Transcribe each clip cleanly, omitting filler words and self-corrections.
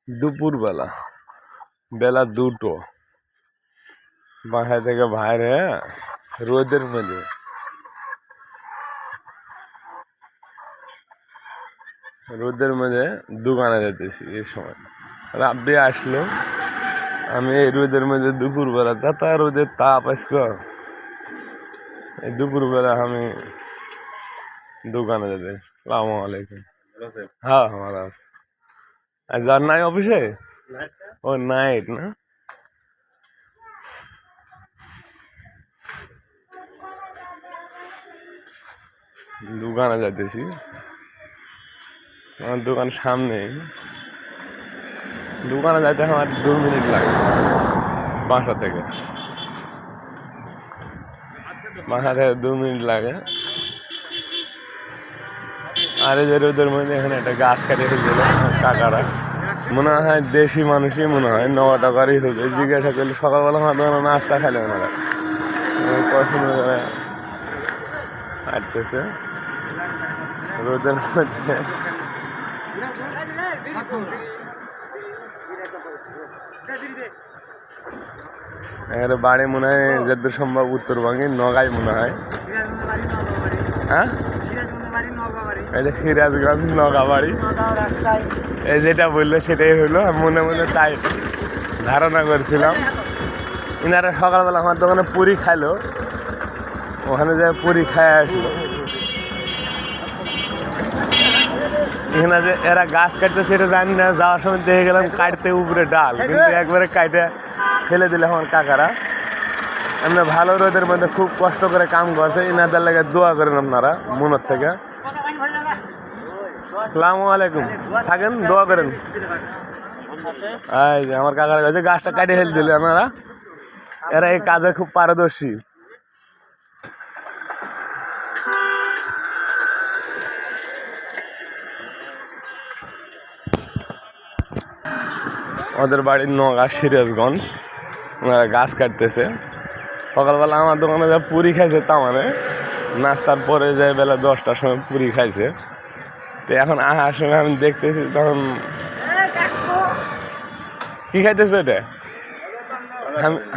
দুপুরবেলা, বেলা 2টো, বাসা থেকে বাইরে রোদের মধ্যে দোকানে যেতেছি। এই সময় রাব্বি আসলো, আমি এই রোদের মধ্যে দুপুরবেলা যাতা রোদের তাপ আজকে, এই দুপুরবেলা আমি দোকানে যেতে। আসসালামু আলাইকুম। হ্যাঁ ভালো আছে। আর যার নাই অফিসে, ও নাইট না, দোকানে যাইতেছি। আমার দোকান সামনেই, দোকানে যাইতে আমার 2 মিনিট লাগে বাসা থেকে। 2 মিনিট লাগে। আর এই যে রোদের মধ্যে এখানে একটা গাছ কাটে ফেলছিল কাকারা, মনে হয় দেশি মানুষই মনে হয়, 9 টাকারই হবে। জিজ্ঞাসা করলে সকালবেলা আমার দোকানে নাস্তা খাইলে ওনারা পছন্দ করে হাঁটতেছে রোদের মধ্যে। এখানে বাড়ি মনে হয় যতদূর সম্ভব উত্তরবঙ্গে, নগাঁয় মনে হয়। হ্যাঁ, এই যে সিরাজগঞ্জ নগাবাড়ি, এই যেটা বললো সেটাই হলো। মনে মনে তাই ধারণা করছিলাম। ইনারা সকালবেলা আমার দোকানে পুরি খাইলো, ওখানে যে পুরি খায় আসলো। এখানে যে এরা গাছ কাটতেছে এটা জানি না, যাওয়ার সময় দেখে গেলাম কাটতে উপরে ডাল, কিন্তু একবারে কাটে ফেলে দিলে আমার কাকারা। এমনি ভালো রোদের মধ্যে খুব কষ্ট করে কাম করছে। ইনাদের লাগে দোয়া করেন আপনারা মনের থেকে। আসসালামু আলাইকুম, থাকেন, দোয়া করেন। এই যে আমার কাকার কাছে গাছটা কাটে ফেলে দিলে আপনারা, এরা এই কাজে খুব পারদর্শী। ওদের বাড়ির নগা সিরাজগঞ্জ, ওনারা গাছ কাটতেছে। সকালবেলা আমার দোকানে যা পুরি খাইছে, তা মানে নাস্তার পরে যায় বেলা 10টার সময় পুরি খাইছে। তো এখন আসার সময় আমি দেখতেছি, তখন কি খাইতেছে এটা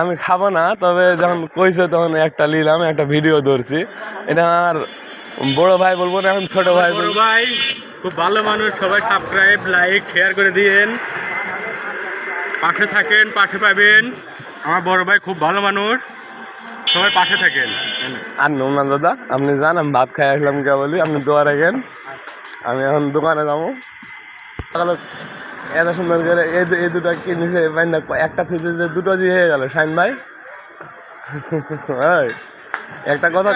আমি খাবো না, তবে যখন কইছে তখন একটা নিলাম, একটা ভিডিও ধরছি। এটা আমার বড় ভাই বলবো না, এখন ছোট ভাই বলবো। ভাই খুব ভালো মানুষ, সবাই সাবস্ক্রাইব লাইক শেয়ার করে দিয়েন, পাশে থাকেন, পাশে পাবেন। আমার বড় ভাই খুব ভালো মানুষ, সবাই পাশে থাকেন। আর নোমান দাদা, আপনি যান, আমি ভাত খাই আসলাম কে বলি, আপনি দোয়া রাখেন। আমি এখন দোকানে যাবো। এত সুন্দর করে এই দুটা কিনেছে, একটা থেকে দুটো দিয়ে হয়ে গেল। শাইন ভাই, একটা কথা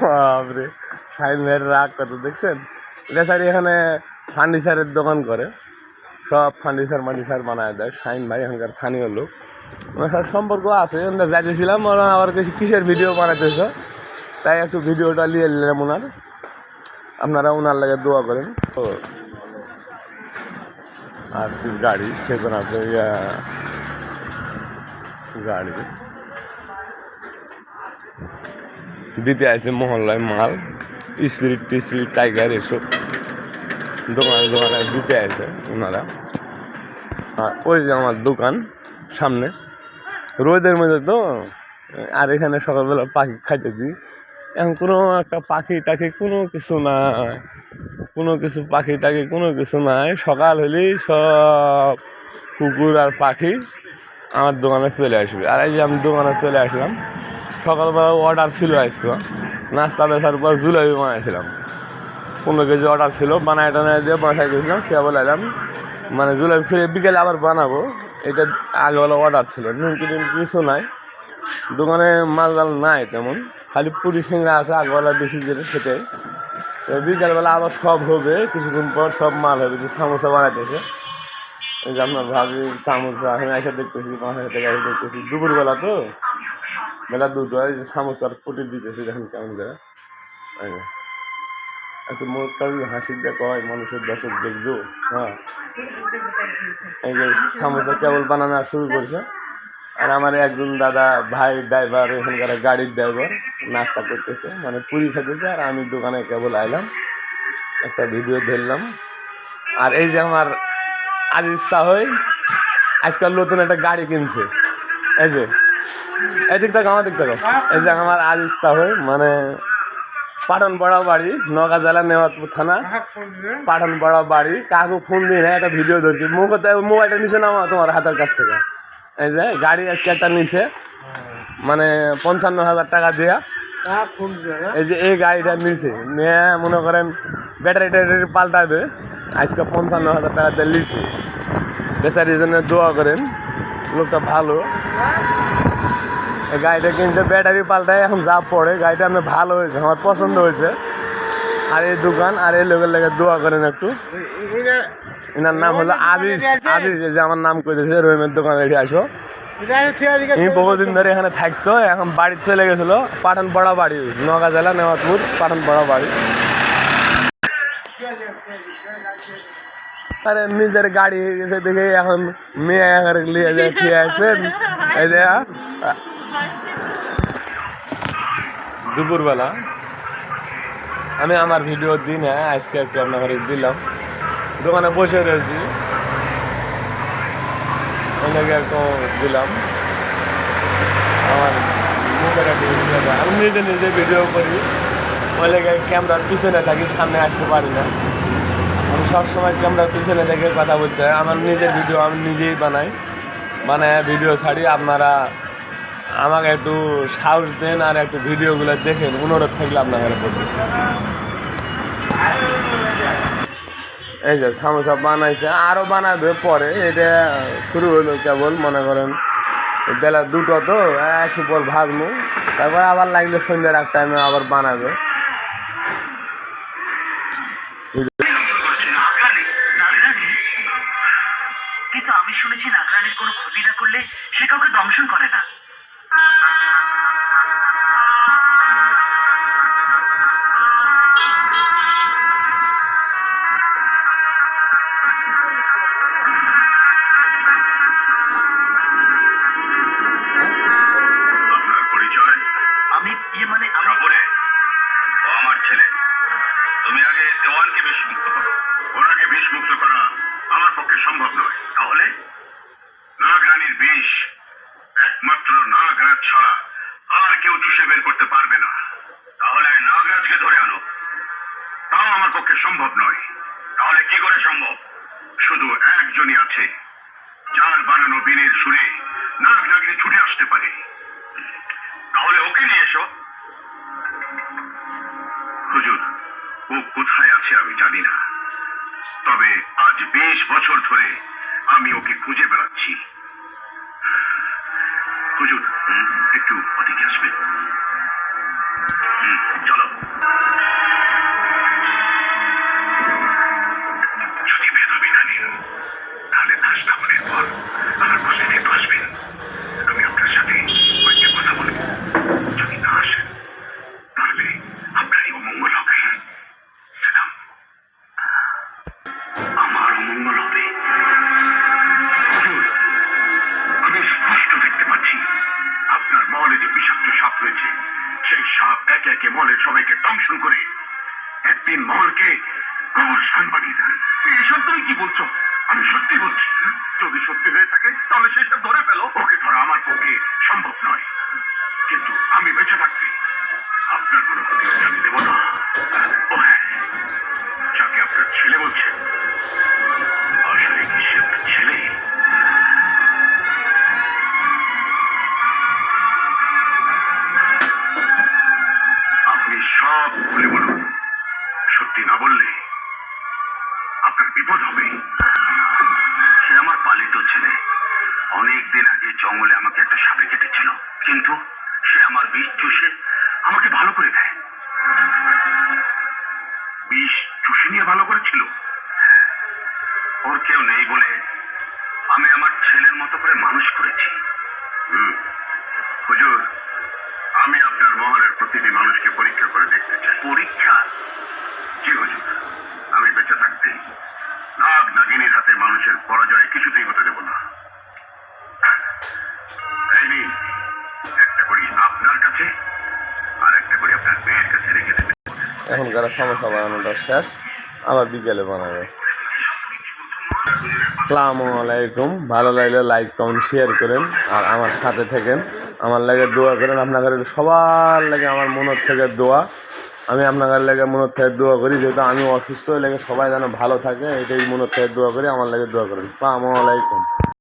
বাপরে, শাইন ভাইয়ের রাগ কত দেখছেন। বেচারি এখানে ফার্নিচারের দোকান করে, সব ফার্নিচার বানায় দেয় শাইন ভাই, এখানকার স্থানীয় লোক। ওনার সাথে সম্পর্ক আছে, আমরা যাইতেছিলাম, ওরা আবার কিসের ভিডিও বানাইতেছ, তাই একটু ভিডিওটা নিয়ে নিলাম ওনার। আপনারা ওনার লাগে দোয়া করেন। তো আর গাড়ি সেখানে আছে, গাড়ি দিতে আসছে মহল্লায় মাল, স্পিরিট টাইগার এসব দোকানে দিতে আসে ওনারা। আর ওই যে আমার দোকান সামনে, রোদের মধ্যে তো। আর এখানে সকালবেলা পাখি খাইতে দিই। এখন কোনো একটা পাখি টাখি কোনো কিছু নাই, কোনো কিছু নাই। সকাল হলেই সব কুকুর আর পাখি আমার দোকানে চলে আসবে। আর এই যে আমি দোকানে চলে আসলাম, সকালবেলা অর্ডার ছিল, আসছিলাম নাস্তা বেচার পর জুলাবি বানাইছিলাম। 15 কেজি অর্ডার ছিল, বানায় টানায় দিয়ে বাসায় গেছিলাম, খেয়ে বলে এলাম মানে জুলাবি ফিরে বিকেলে আবার বানাবো। এটা আগেবেলা অর্ডার ছিল, নিমকি কিছু নাই দোকানে, মালদাল নাই তেমন, খালি পুরি সিংড়া আছে আগেবেলা বেশি যেটা সেটাই। তো বিকালবেলা আবার সব হবে, কিছুক্ষণ পর সব মাল হবে। যে সামোসা বানাইতেছে, এই যে আপনার ভাবি সামোসা, আমি এসে দেখতেছি, বাসা থেকে এসে দেখতেছি দুপুরবেলা তো, বেলা 2টো, যে সামোসার পুটি দিতেছে যখন কেমন করে একটু মুখটা হাসি দিয়ে কয় মানুষের দর্শক দেখবো। হ্যাঁ, এই যে সামোসা কেবল বানানো শুরু করছে। আর আমার একজন দাদা ভাই ড্রাইভার, এখানকার গাড়ির ড্রাইভার, নাস্তা করতেছে, মানে পুরি খেতেছে। আর আমি দোকানে কেবল আইলাম, একটা ভিডিও ধরলাম, আর এই যে আমার আজিজ তাহই আজকাল নতুন একটা গাড়ি কিনছে। এই যে এদিক থেকে আমার দিক থেকে এই যে আমার আজিজ তাহই মানে পাঠানপাড়া বাড়ি, নওগাঁ জেলা নেওয়াজপুর থানা পাঠানপাড়া বাড়ি। কাকু ফোন দিয়ে না একটা ভিডিও ধরছি, মোবাইলটা নিচে নামা তোমার হাতের কাছ থেকে। এই যে গাড়ি আজকে একটা নিছে মানে 55,000 টাকা দিয়া। এই যে এই গাড়িটা নিছে নিয়ে মনে করেন ব্যাটারি ট্যাটারি পাল্টাবে, আজকে 55,000 টাকা দিয়ে লিছে। বেচারির জন্য দোয়া করেন, লোকটা ভালো। এই গাড়িটা কিনছে ব্যাটারি পাল্টায়, এখন যা পড়ে গাড়িটা আমার ভালো হয়েছে, আমার পছন্দ হয়েছে। আর এই দোকান আর এই লোকের লেগে দোয়া করেন একটু। এনার নাম হলো আজিজ। আজিজ যে আমার নাম কইতেছে রহিমের দোকান রেডি আসো। এই বহুদিন ধরে এখানে থাকতো, এখন বাড়ি চলে গেছিল পাঠানপাড়া বাড়ি, নওগাঁ জেলা নেওয়াজপুর পাঠানপাড়া বাড়ি। আরে নিজের গাড়ি হয়ে গেছে দেখে এখন মেয়ে নিয়ে যায় খেয়ে আসবেন। এই যে দুপুরবেলা আমি আমার ভিডিও দিই না, আজকে একটু আপনাকে দিলাম। দোকানে বসে রয়েছি, অনেকে একটু দিলাম আমার মুখের একটু। আমি নিজে নিজে ভিডিও করি, ওই লেগে ক্যামেরার পিছনে থাকি, সামনে আসতে পারি না। আমি সবসময় ক্যামেরার পিছনে থেকে কথা বলতে হয়। আমার নিজের ভিডিও আমি নিজেই বানায় ভিডিও ছাড়ি। আপনারা আমাকে একটু সাহস দেন আর একটু ভিডিওগুলো দেখেন, অনুরোধ থাকলে আপনাদের প্রতি। এই যে সামোসা বানাইছে, আরও বানাবে পরে। এটা শুরু হলো কেবল, মনে করেন বেলা 2টো তো, একটু পর ভাজবো, তারপর আবার লাগলে সন্ধ্যার এক টাইমে আবার বানাবে। কিন্তু আমি শুনেছি নাগরানির কোনো ক্ষতি না করলে সে কাউকে দংশন করে না। আপনার পরিচয়? আমি মানে বলে ও আমার ছেলে। তুমি আগে দেওয়ানকে বিষ মুক্ত করো। ওনাকে বিষ মুক্ত করা আমার পক্ষে সম্ভব নয়। তাহলে নাগরানির বিষ একমাত্র নাগরাজ ছাড়া আর কেউ চুষে বের করতে পারবে না। তাহলে নাগরাজকে ধরে আনো, তাও আমার পক্ষে সম্ভব নয়। তাহলে কি করে সম্ভব? শুধু একজনই আছে যার বানানো বীণের সুরে নাগ নাগিনী ছুটে আসতে পারে। তাহলে ওকে নিয়ে এসো। হুজুর, ও কোথায় আছে আমি জানি না, তবে আজ 20 বছর ধরে আমি ওকে খুঁজে বেড়াচ্ছি। হুজুর, একটু ওদিকে আসবে? চলো। যদি বেরোবে না নিন, তাহলে নাস্তা করার পর আমার মসজিদে একটু আসবেন। আমি আপনার সাথে কয়েকটা কথা বলবো। যদি না আসেন তাহলে আপনারই অমঙ্গল হবে। সালাম। আমার অমঙ্গল হবে। আমি স্পষ্ট দেখতে পাচ্ছি আপনার মহলে যে বিষাক্ত সাপ রয়েছে, সেই সাপ একে একে মহলের সবাইকে দংশন করে একদিন মহলকে কবরস্থান বানিয়ে দেন। এসব তুমি কি বলছো? আমি সত্যি বলছি। যদি সত্যি হয়ে থাকে তাহলে সেটা ধরে ফেলো। ওকে ধরা আমার পক্ষে সম্ভব নয়, কিন্তু আমি বেঁচে থাকতে আপনার কোনো ক্ষতি হতে আমি দেব না। ও হ্যাঁ, যাকে আপনার ছেলে বলছেন, আসলে কি সে আপনার ছেলে? আপনি সব খুলে বলুন। সত্যি না বললে আপনার বিপদ হবে। সে আমার পালিত ছেলে। অনেক দিন আগে জঙ্গলে আমাকে একটা সাপে কেটেছিল, কিন্তু সে আমার বিষ চুষে আমাকে ভালো করে দেয়। বিষ চুষে নিয়ে ভালো করেছিল। ওর কেউ নেই বলে আমি আমার ছেলের মতো করে মানুষ করেছি। হুজুর, আমি আপনার মহলের প্রতিটি মানুষকে পরীক্ষা করে দেখতে চাই। পরীক্ষা? জি হুজুর, আমি বেঁচে থাকতে নাগ নাগিনীর হাতে মানুষের পরাজয় কিছুতেই হতে দেব না। এই নিন, একটা করি আপনার কাছে আর একটা করি আপনার মেয়ের কাছে রেখে দেবেন। এখনকার সমস্যা বানানোটা শেষ, আবার বিকেলে বানাবে। আসসালামু আলাইকুম। ভালো লাগলে লাইক কমেন্ট শেয়ার করেন আর আমার সাথে থাকেন। আমার লাগে দোয়া করেন, আপনাদের সবার লাগে আমার মনের থেকে দোয়া। আমি আপনাদের লাগে মনের থেকে দোয়া করি, যেহেতু আমি অসুস্থ লাগে সবাই যেন ভালো থাকে, এটাই মনের থেকে দোয়া করি। আমার লাগে দোয়া করেন। আসসালামু আলাইকুম।